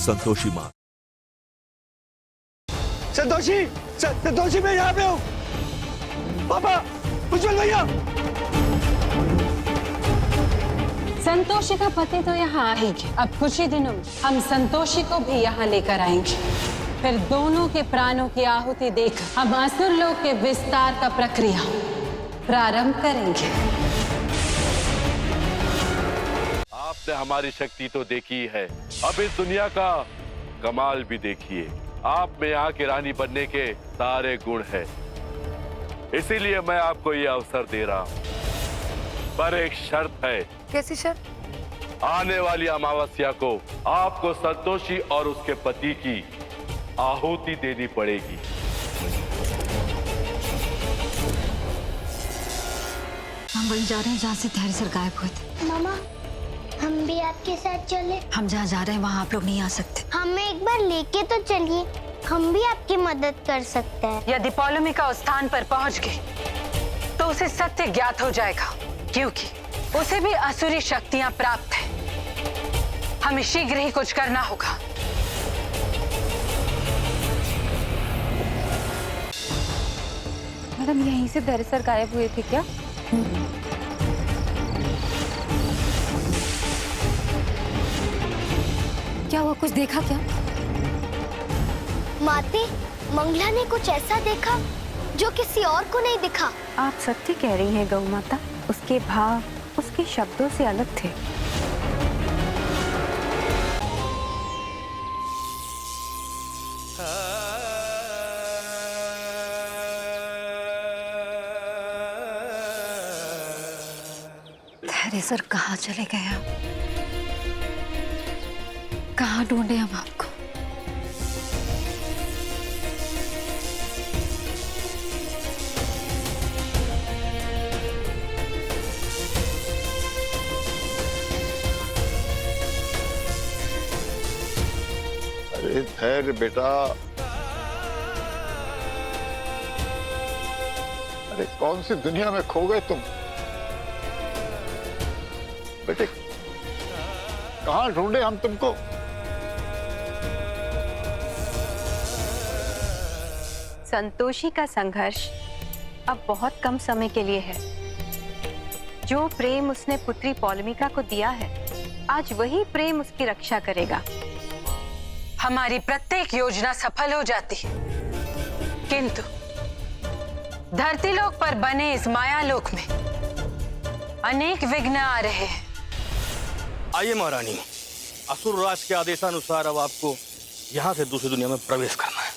संतोषी माँ। संतोषी, संतोषी मैं यहाँ पे हूँ। पापा, उज्जवल भैया। संतोषी का पति तो यहाँ आएंगे। अब कुछ ही दिनों में हम संतोषी को भी यहाँ लेकर आएंगे। फिर दोनों के प्राणों की आहुति देकर हम असुर लोक के विस्तार का प्रक्रिया प्रारंभ करेंगे। आपने हमारी शक्ति तो देखी है, अब इस दुनिया का कमाल भी देखिए। आप में यहाँ की रानी बनने के सारे गुण हैं, इसीलिए मैं आपको ये अवसर दे रहा हूँ। पर एक शर्त है। कैसी शर्त? आने वाली अमावस्या को आपको संतोषी और उसके पति की आहुति देनी पड़ेगी। हम वहीं जा रहे हैं जहाँ से धैर्य सर गायब हुए थे। मामा, हम भी आपके साथ चले? हम जहाँ जा रहे हैं वहाँ आप लोग नहीं आ सकते। हमें एक बार लेके तो चलिए, हम भी आपकी मदद कर सकते हैं। यदि पौलुमिका उस स्थान पर पहुंच गई तो उसे सत्य ज्ञात हो जाएगा, क्योंकि उसे भी असुरी शक्तियां प्राप्त हैं। हमें शीघ्र ही कुछ करना होगा। मैडम, यहीं से धैर्य सर गायब हुए थे क्या? क्या हुआ, कुछ देखा क्या? माते, मंगला ने कुछ ऐसा देखा जो किसी और को नहीं दिखा। आप सत्य कह रही हैं गौ माता। उसके भाव उसके शब्दों से अलग थे। धैर्य सर कहाँ चले गए आप? कहाँ ढूंढे हम आपको? अरे धैर्य बेटा, अरे कौन सी दुनिया में खो गए तुम? बेटे, कहाँ ढूंढे हम तुमको? संतोषी का संघर्ष अब बहुत कम समय के लिए है। जो प्रेम उसने पुत्री पौलुमिका को दिया है, आज वही प्रेम उसकी रक्षा करेगा। हमारी प्रत्येक योजना सफल हो जाती है, किंतु धरती लोक पर बने इस माया लोक में अनेक विघ्न आ रहे हैं। आइए महारानी, असुर राज के आदेशानुसार अब आपको यहाँ से दूसरी दुनिया में प्रवेश करना है।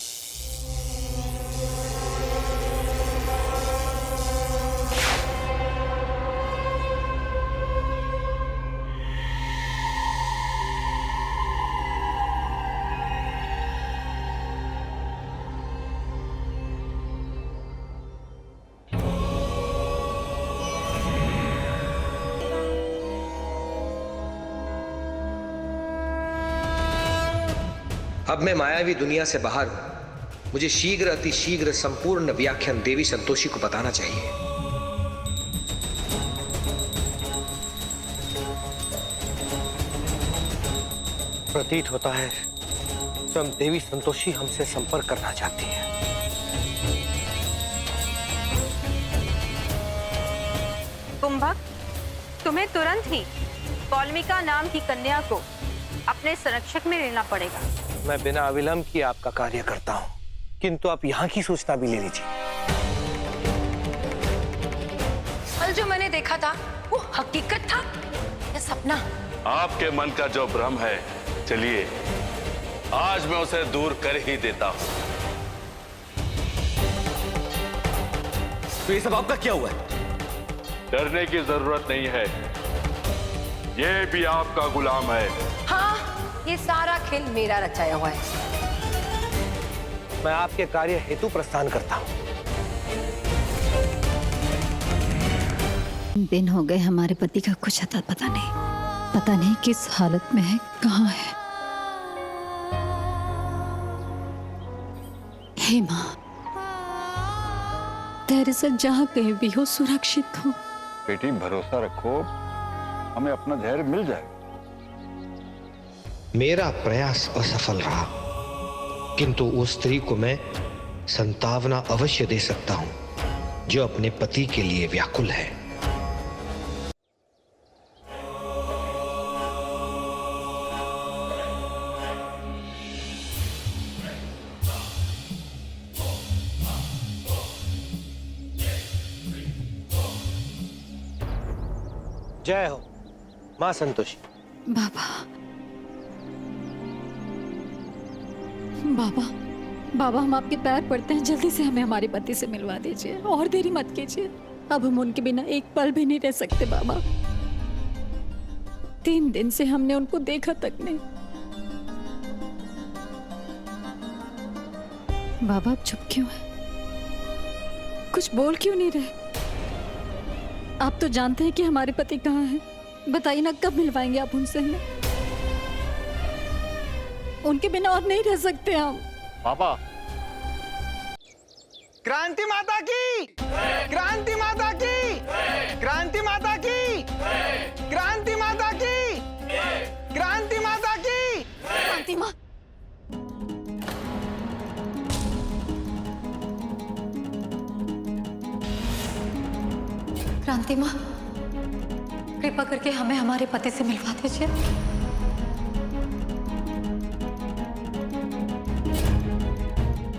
अब मैं मायावी दुनिया से बाहर हूं। मुझे शीघ्र अतिशीघ्र संपूर्ण व्याख्यान देवी संतोषी को बताना चाहिए। प्रतीत होता है स्वयं देवी संतोषी हमसे संपर्क करना चाहती है। कुंभक, तुम्हें तुरंत ही पौलुमिका नाम की कन्या को अपने संरक्षक में लेना पड़ेगा। मैं बिना अविलंब किए आपका कार्य करता हूँ, किंतु आप यहाँ की सूचना भी ले लीजिए। कल जो मैंने देखा था वो हकीकत था या सपना? आपके मन का जो भ्रम है, चलिए आज मैं उसे दूर कर ही देता हूँ। तो ये सब आपका क्या हुआ है? डरने की जरूरत नहीं है, ये भी आपका गुलाम है। हाँ, ये सारा खेल मेरा रचाया हुआ है। मैं आपके कार्य हेतु प्रस्थान करता हूँ। दिन हो गए हमारे पति का कुछ अता पता नहीं किस हालत में है, कहाँ है। हे माँ, धैर्य से जहाँ कहीं भी हो सुरक्षित हो। बेटी भरोसा रखो, हमें अपना धैर्य मिल जाएगा। मेरा प्रयास असफल रहा, किंतु उस स्त्री को मैं संतावना अवश्य दे सकता हूं जो अपने पति के लिए व्याकुल है। जय हो मां संतोषी। बाबा बाबा बाबा, हम आपके पैर पड़ते हैं, जल्दी से हमें हमारे पति से मिलवा दीजिए और देरी मत कीजिए। अब हम उनके बिना एक पल भी नहीं रह सकते बाबा। 3 दिन से हमने उनको देखा तक नहीं। बाबा आप चुप क्यों हैं? कुछ बोल क्यों नहीं रहे? आप तो जानते हैं कि हमारे पति कहाँ हैं। बताइए ना, कब मिलवाएंगे आप उनसे हमें? उनके बिना और नहीं रह सकते हम। पापा, क्रांति माता की, क्रांति माता की, क्रांति माता की, क्रांति माता की, क्रांति माता की, क्रांति माँ। क्रांति माँ, कृपा करके हमें हमारे पति से मिलवा दीजिए।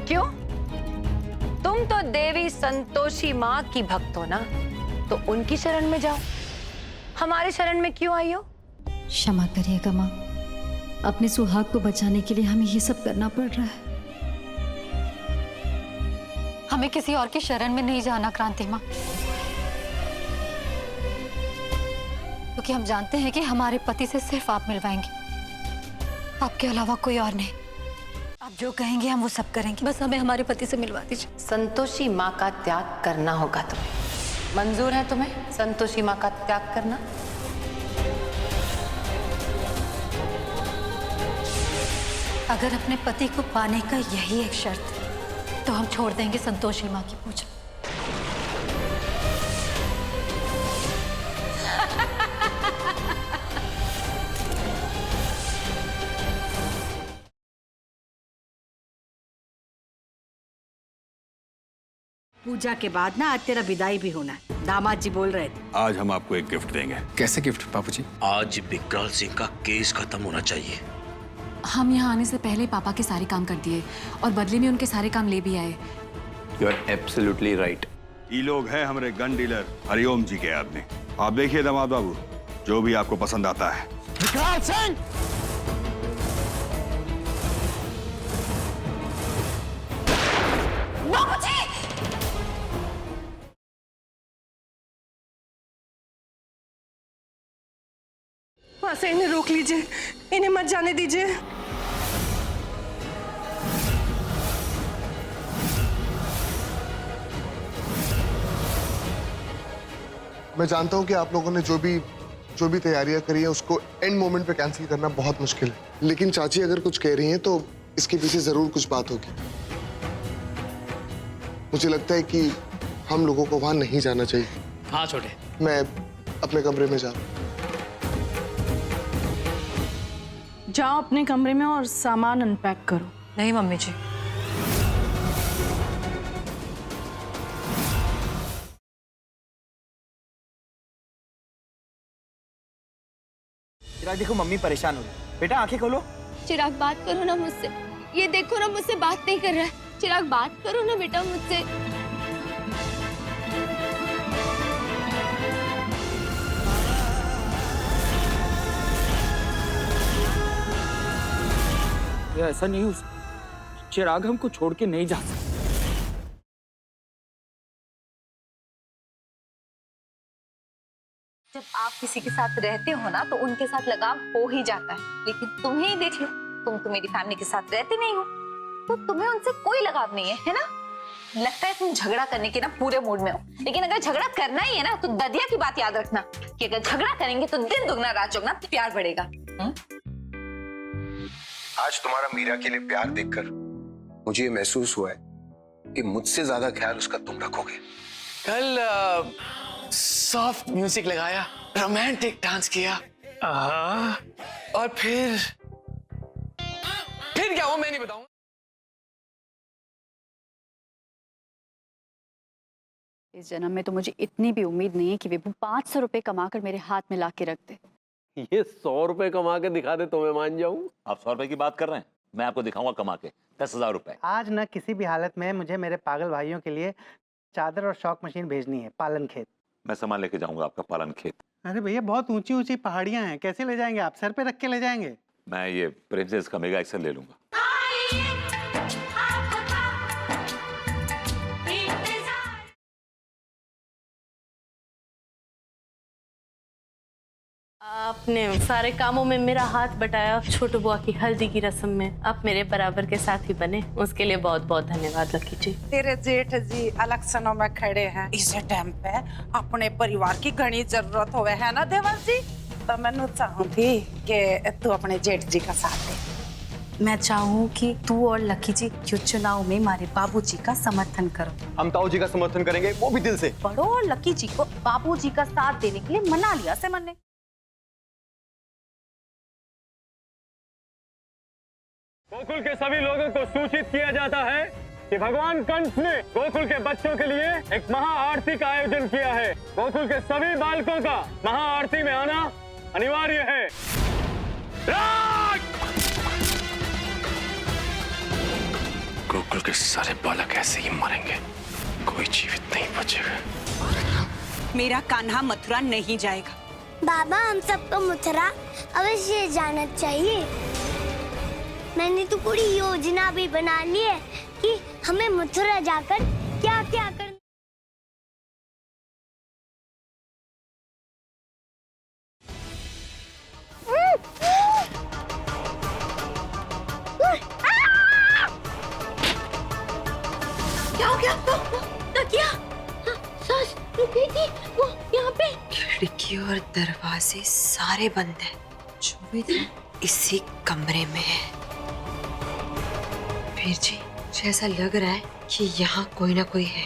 क्यों? तुम तो देवी संतोषी माँ की भक्त हो ना, तो उनकी शरण में जाओ। हमारे शरण में क्यों आई हो? क्षमा करिएगा माँ, अपने सुहाग को बचाने के लिए हमें ये सब करना पड़ रहा है। हमें किसी और की शरण में नहीं जाना क्रांति माँ, क्योंकि हम जानते हैं कि हमारे पति से सिर्फ आप मिलवाएंगे, आपके अलावा कोई और नहीं। आप जो कहेंगे हम वो सब करेंगे, बस हमें हमारे पति से मिलवा दीजिए। संतोषी माँ का त्याग करना होगा तुम्हें। मंजूर है तुम्हें संतोषी माँ का त्याग करना? अगर अपने पति को पाने का यही एक शर्त है तो हम छोड़ देंगे संतोषी माँ की पूजा। पूजा के बाद ना आज तेरा विदाई भी होना है। दामाद जी बोल रहे थे आज हम आपको एक गिफ्ट देंगे। कैसे गिफ्ट बाबूजी? आज विकराल सिंह का केस खत्म होना चाहिए। हम यहाँ आने से पहले पापा के सारे काम कर दिए और बदले में उनके सारे काम ले भी आए। You are absolutely right. ये लोग हैं हमारे गन डीलर हरिओम जी के आदमी। आप देखिए दामाद बाबू, जो भी आपको पसंद आता है। विकराल सिंह! वहां से इन्हें रोक लीजिए, इन्हें मत जाने दीजिए। मैं जानता हूं कि आप लोगों ने जो भी तैयारियां करी है उसको एंड मोमेंट पे कैंसिल करना बहुत मुश्किल है, लेकिन चाची अगर कुछ कह रही हैं तो इसके पीछे जरूर कुछ बात होगी। मुझे लगता है कि हम लोगों को वहां नहीं जाना चाहिए। हाँ छोटे, मैं अपने कमरे में जा रहा हूं। जाओ अपने कमरे में और सामान अनपैक करो। नहीं मम्मी जी, चिराग देखो मम्मी परेशान हो गई। बेटा आंखें खोलो। चिराग बात करो ना मुझसे। ये देखो ना मुझसे बात नहीं कर रहा है। चिराग बात करो ना बेटा मुझसे। ऐसा नहीं हो, चिराग हमको छोड़ के नहीं जा सकता। जब आप किसी के साथ रहते हो ना तो उनके साथ लगाव हो ही जाता है, लेकिन तुम्हें ही देख लो, तुम तो मेरी फैमिली के साथ रहते नहीं हो, तो तुम्हें उनसे कोई लगाव नहीं है ना? लगता है तुम झगड़ा करने के ना पूरे मूड में हो, लेकिन अगर झगड़ा करना ही है ना तो ददिया की बात याद रखना कि अगर झगड़ा करेंगे तो दिन दुगना रात चौगुना प्यार बढ़ेगा। आज तुम्हारा मीरा के लिए प्यार देखकर मुझे ये महसूस हुआ है कि मुझसे ज्यादा ख्याल उसका तुम रखोगे। कल सॉफ्ट म्यूजिक लगाया, रोमांटिक डांस किया और फिर क्या हुआ मैं नहीं बताऊंगा। इस जन्म में तो मुझे इतनी भी उम्मीद नहीं है कि विभू 500 रुपए कमाकर मेरे हाथ में ला के रख दे। ये 100 रुपए कमा के दिखा दे तो मैं मान जाऊं। आप 100 रुपए की बात कर रहे हैं, मैं आपको दिखाऊंगा कमा के 10,000 रुपए। आज न किसी भी हालत में मुझे मेरे पागल भाइयों के लिए चादर और शॉक मशीन भेजनी है। पालन खेत मैं सामान लेके जाऊंगा आपका पालन खेत। अरे भैया बहुत ऊंची ऊंची पहाड़ियां हैं, कैसे ले जाएंगे आप? सर पे रख के ले जाएंगे? मैं ये प्रिंसेस का मेगा एक्सेल ले लूंगा। आपने सारे कामों में मेरा हाथ बटाया, छोटू बुआ की हल्दी की रस्म में आप मेरे बराबर के साथी बने, उसके लिए बहुत बहुत धन्यवाद लकी जी। तेरे जेठ जी इलेक्शनों में खड़े हैं, इस टाइम पे अपने परिवार की घनी जरूरत होवे है ना देवर जी, तो मैं चाहूंगी कि तू अपने जेठ जी का साथ दे। मैं चाहूँ कि तू और लकी जी जो चुनाव में हमारे बाबूजी का समर्थन करो। हम ताऊ जी का समर्थन करेंगे, वो भी दिल से। बड़ो और लकी जी को बाबूजी का साथ देने के लिए मना लिया से मैंने। गोकुल के सभी लोगों को सूचित किया जाता है कि भगवान कंस ने गोकुल के बच्चों के लिए एक महाआरती का आयोजन किया है। गोकुल के सभी बालकों का महाआरती में आना अनिवार्य है। गोकुल के सारे बालक ऐसे ही मरेंगे, कोई जीवित नहीं बचेगा। मेरा कान्हा मथुरा नहीं जाएगा। बाबा हम सबको मथुरा अवश्य जाना चाहिए। मैंने तो पूरी योजना भी बना ली है कि हमें मथुरा जाकर क्या क्या करना। क्या हो गया? क्या सांस रुक गई थी वो यहाँ पे। खिड़की और दरवाजे सारे बंद हैं, जो भी था इसी कमरे में है। वीर जी, मुझे ऐसा लग रहा है कि यहाँ कोई ना कोई है।